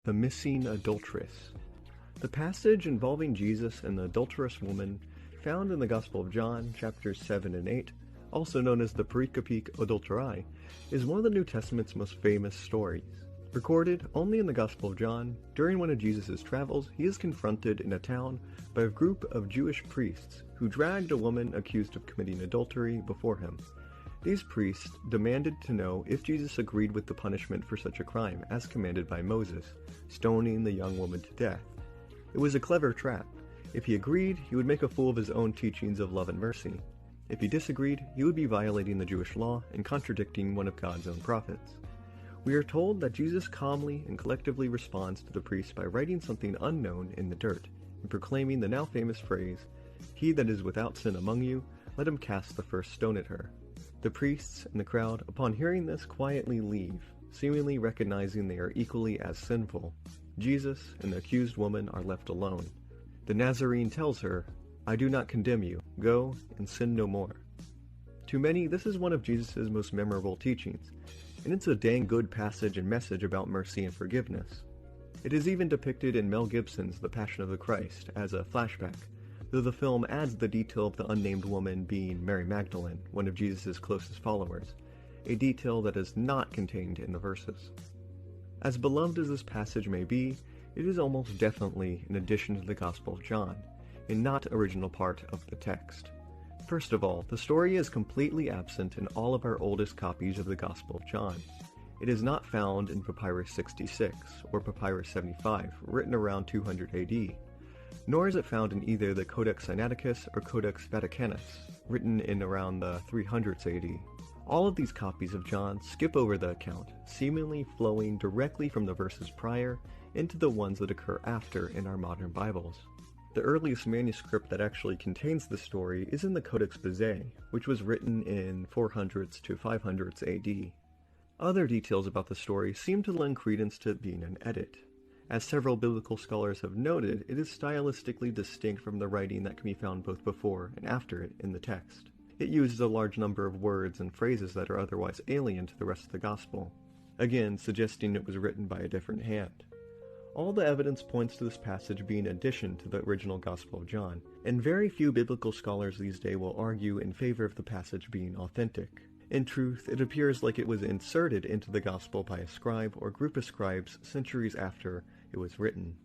The missing adulteress. The passage involving Jesus and the adulterous woman, found in the Gospel of John, chapters 7 and 8, also known as the pericope adulterae, is one of the New Testament's most famous stories. Recorded only in the Gospel of John, during one of Jesus' travels, he is confronted in a town by a group of Jewish priests who dragged a woman accused of committing adultery before him. These priests demanded to know if Jesus agreed with the punishment for such a crime, as commanded by Moses, stoning the young woman to death. It was a clever trap. If he agreed, he would make a fool of his own teachings of love and mercy. If he disagreed, he would be violating the Jewish law and contradicting one of God's own prophets. We are told that Jesus calmly and collectively responds to the priests by writing something unknown in the dirt and proclaiming the now famous phrase, "He that is without sin among you, let him cast the first stone at her." The priests and the crowd, upon hearing this, quietly leave, seemingly recognizing they are equally as sinful. Jesus and the accused woman are left alone. The Nazarene tells her, "I do not condemn you. Go and sin no more." To many, this is one of Jesus' most memorable teachings, and it's a dang good passage and message about mercy and forgiveness. It is even depicted in Mel Gibson's The Passion of the Christ as a flashback, though the film adds the detail of the unnamed woman being Mary Magdalene, one of Jesus' closest followers, a detail that is not contained in the verses. As beloved as this passage may be, it is almost definitely an addition to the Gospel of John, and not original part of the text. First of all, the story is completely absent in all of our oldest copies of the Gospel of John. It is not found in Papyrus 66 or Papyrus 75, written around 200 AD. Nor is it found in either the Codex Sinaiticus or Codex Vaticanus, written in around the 300s AD. All of these copies of John skip over the account, seemingly flowing directly from the verses prior into the ones that occur after in our modern Bibles. The earliest manuscript that actually contains the story is in the Codex Bezae, which was written in 400s to 500s AD. Other details about the story seem to lend credence to it being an edit. As several biblical scholars have noted, it is stylistically distinct from the writing that can be found both before and after it in the text. It uses a large number of words and phrases that are otherwise alien to the rest of the Gospel, again suggesting it was written by a different hand. All the evidence points to this passage being an addition to the original Gospel of John, and very few biblical scholars these days will argue in favor of the passage being authentic. In truth, it appears like it was inserted into the Gospel by a scribe or group of scribes centuries after it was written.